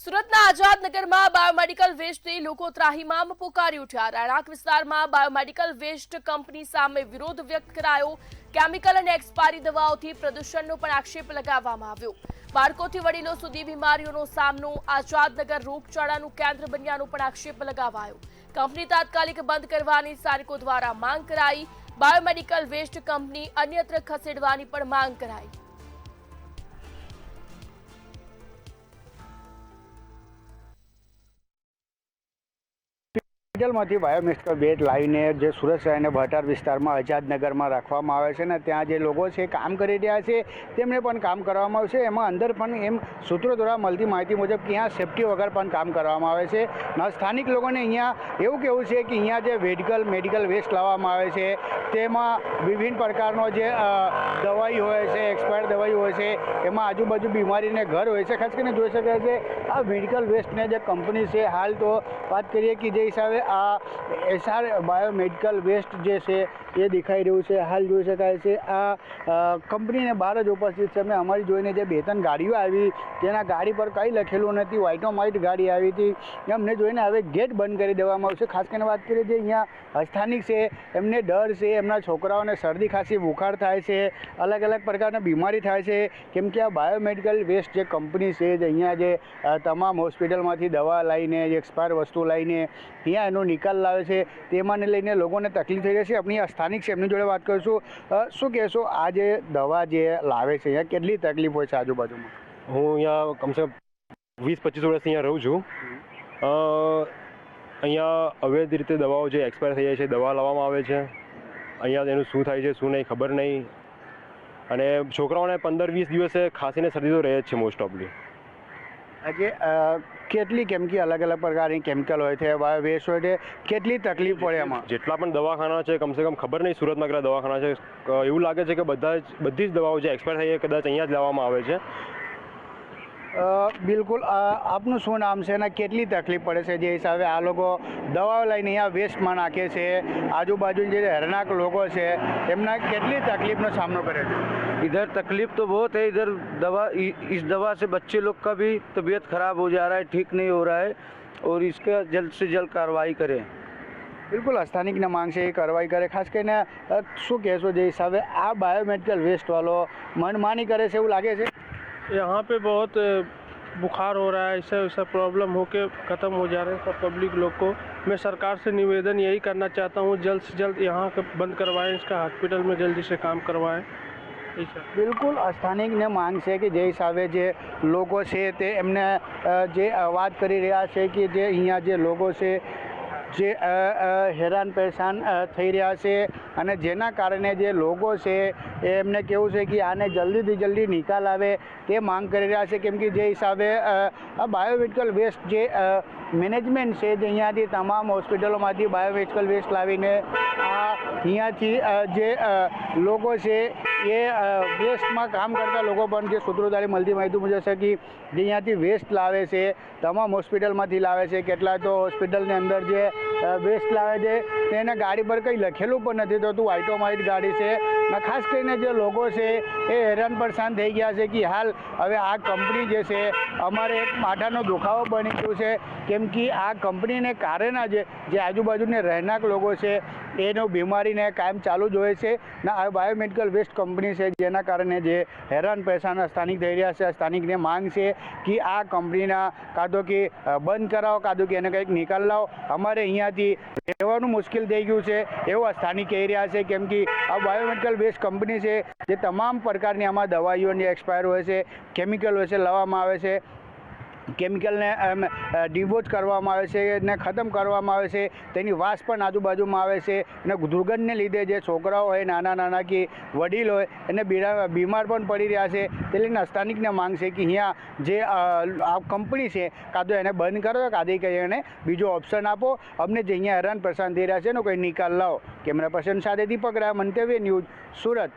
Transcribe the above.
સુરતના આઝાદનગરમાં બાયોમેડિકલ વેસ્ટથી લોકો ત્રાહિમામ પોકારી ઉઠ્યા। રહેણાંક વિસ્તારમાં બાયોમેડિકલ વેસ્ટ કંપની સામે વિરોધ વ્યક્ત કરાયો। કેમિકલ અને એક્સપાયરી દવાઓથી પ્રદૂષણનો પણ આક્ષેપ લગાવવામાં આવ્યો। બાળકોથી વડીલો સુધી બીમારીઓનો સામનો આઝાદનગર રોગચાળાનું કેન્દ્ર બન્યાનો પણ આક્ષેપ લગાવાયો। કંપની તાત્કાલિક બંધ કરવાની સ્થાનિકો દ્વારા માંગ કરાઈ। બાયોમેડિકલ વેસ્ટ કંપની અન્યત્ર ખસેડવાની પણ માંગ કરાઈ। હોસ્પિટલમાંથી બાયોમેડિકલ વેસ્ટ લાવીને જે સુરત શહેરના બહાર વિસ્તારમાં આઝાદનગરમાં રાખવામાં આવે છે ને ત્યાં જે લોકો છે કામ કરી રહ્યા છે તેમને પણ કામ કરવામાં આવે છે। એમાં અંદર પણ એમ સૂત્રો દ્વારા મળતી માહિતી મુજબ કે અહીંયા સેફટી વગર પણ કામ કરવામાં આવે છે। સ્થાનિક લોકોને અહીંયા એવું કહેવું છે કે અહીંયા જે મેડિકલ વેસ્ટ લાવવામાં આવે છે તેમાં વિભિન્ન પ્રકારનો જે દવાઈ હોય છે, એક્સપાયર દવાઈ હોય છે, એમાં આજુબાજુ બીમારીને ઘર હોય છે। ખાસ કરીને જોઈ શકાય છે આ મેડિકલ વેસ્ટને જે કંપની છે, હાલ તો વાત કરીએ કે જે હિસાબે આ એસઆર બાયોમેડિકલ વેસ્ટ જે છે એ દેખાઈ રહ્યું છે। હાલ જોઈ શકાય છે આ કંપનીને બહાર જ ઉપસ્થિત છે। અમે અમારી જોઈને જે 2-3 ગાડીઓ આવી તેના ગાડી પર કંઈ લખેલું નથી, વ્હાઇટ ઓન વ્હાઇટ ગાડી આવી હતી, એમને જોઈને હવે ગેટ બંધ કરી દેવામાં આવશે। ખાસ કરીને વાત કરીએ જે અહીંયા સ્થાનિક છે એમને ડર છે, એમના છોકરાઓને શરદી ખાંસી બુખાર થાય છે, અલગ અલગ પ્રકારની બીમારી થાય છે, કેમ કે આ બાયોમેડિકલ વેસ્ટ જે કંપની છે જે અહીંયા જે તમામ હોસ્પિટલમાંથી દવા લાવીને એક્સપાયર વસ્તુ લાવીને અહીંયા એનો નિકાલ લાવે છે તેમાંને લઈને લોકોને તકલીફ થઈ રહી છે। આપણી સ્થાનિક છે એમની જોડે વાત કરીશું। શું કહેશો, આ જે દવા જે લાવે છે અહીંયા કેટલી તકલીફ હોય છે આજુબાજુમાં? હું અહીંયા કમસે કમ 20-25 વર્ષથી અહીંયા રહું છું। અહીંયા અવૈધ રીતે દવાઓ જે એક્સપાયર થઈ જાય છે દવા લાવવામાં આવે છે। અહીંયા એનું શું થાય છે શું નહીં ખબર નહીં, અને છોકરાઓને 15-20 દિવસે ખાંસીને શરદી તો રહે જ છે મોસ્ટ ઓફલી। આજે કેટલી કેમ કે અલગ અલગ પ્રકારની કેમિકલ હોય છે, બાયો વેસ્ટ હોય છે, કેટલી તકલીફ પડે એમાં? જેટલા પણ દવાખાના છે કમસે કમ ખબર નહીં સુરતમાં કેટલા દવાખાના છે, એવું લાગે છે કે બધી જ દવાઓ જે એક્સપાયર થઈ છે કદાચ અહીંયા જ લાવવામાં આવે છે। બિલકુલ। આપનું શું નામ છે અને કેટલી તકલીફ પડે છે જે હિસાબે આ લોકો દવાઓ લઈને અહીંયા વેસ્ટમાં નાખે છે? આજુબાજુ જે રહેણાંક લોકો છે એમના કેટલી તકલીફનો સામનો કરે છે? इधर तकलीफ तो बहुत है। इधर इस दवा से बच्चे लोग का भी तबीयत खराब हो जा रहा है, ठीक नहीं हो रहा है, और इसका जल्द से जल्द कार्रवाई करें। બિલકુલ સ્થાનિકને માંગ છે એ કાર્યવાહી કરે। ખાસ કરીને શું કહેશો જે હિસાબે આ બાયોમેડિકલ વેસ્ટવાળો મનમાની કરે છે એવું લાગે છે? यहाँ पे बहुत बुखार हो रहा है, ऐसा ऐसा प्रॉब्लम होके ख़त्म हो जा रहे हैं सब पब्लिक लोग को। मैं सरकार से निवेदन यही करना चाहता हूँ जल्द से जल्द यहाँ के बंद करवाएं, इसका हॉस्पिटल में जल्दी से काम करवाएं। બિલકુલ સ્થાનિકને માંગ છે કે જે હિસાબે જે લોકો છે તે એમને જે વાત કરી રહ્યા છે કે જે અહીંયા જે લોકો છે જે હેરાન પરેશાન થઈ રહ્યા છે અને જેના કારણે જે લોકો છે એમને કેવું છે કે આને જલ્દીથી જલ્દી નિકાલ આવે તે માંગ કરી રહ્યા છે, કેમ કે જે હિસાબે આ બાયોમેડિકલ વેસ્ટ જે મેનેજમેન્ટ છે જે અહીંયાથી તમામ હોસ્પિટલોમાંથી બાયોમેડિકલ વેસ્ટ લાવીને અહીંયાથી જે લોકો છે એ વેસ્ટમાં કામ કરતા લોકો પણ જે સૂત્રો દ્વારા મળતી માહિતી મુજબ છે કે જે અહીંયાથી વેસ્ટ લાવે છે તમામ હોસ્પિટલમાંથી લાવે છે, કેટલા તો હોસ્પિટલની અંદર જે વેસ્ટ લાવે છે તેને ગાડી પર કંઈ લખેલું પણ નથી થતું, વ્હાઇટ ઓન વ્હાઇટ ગાડી છે। અને ખાસ કરીને જે લોકો છે એ હેરાન પરેશાન થઈ ગયા છે કે હાલ હવે આ કંપની જે છે અમારે એક માથાનો દુખાવો બની ગયો છે, કેમ કે આ કંપનીને કારણે જે આજુબાજુને રહેણાંક લોકો છે એનો બીમારીને કાયમ ચાલુ જ હોય છે ને આ બાયોમેડિકલ વેસ્ટ કંપની છે જેના કારણે જે હેરાન પરેશાન સ્થાનિક થઈ રહ્યા છે। સ્થાનિકને માંગ છે કે આ કંપનીના કાં તો કે બંધ કરાવો કાં તો કે એને કંઈક નિકાલ લાવો, અમારે અહીંયાથી રહેવાનું મુશ્કેલ થઈ ગયું છે એવું સ્થાનિક કહી રહ્યા છે, કેમ કે આ બાયોમેડિકલ વેસ્ટ કંપની છે જે તમામ પ્રકારની આમાં દવાઈઓની એક્સપાયર હોય છે, કેમિકલ હોય છે, લાવવામાં આવે છે, કેમિકલને ડિબોઝ કરવામાં આવે છે ને ખતમ કરવામાં આવે છે, તેની વાસ પણ આજુબાજુમાં આવે છે અને દુર્ગંધને લીધે જે છોકરાઓ હોય નાના કે વડીલ હોય એને બીમાર પણ પડી રહ્યા છે। તે લઈને સ્થાનિકને માંગ છે કે અહીંયા જે આ કંપની છે કાં તો એને બંધ કરો કાં તો કંઈ એને બીજો ઓપ્શન આપો, અમને જે અહીંયા હેરાન પરેશાન થઈ રહ્યા છે એનો કોઈ નિકાલ લાવો। કેમેરા પર્સન સાથે દીપક રાય, મંતવ્ય ન્યૂઝ, સુરત।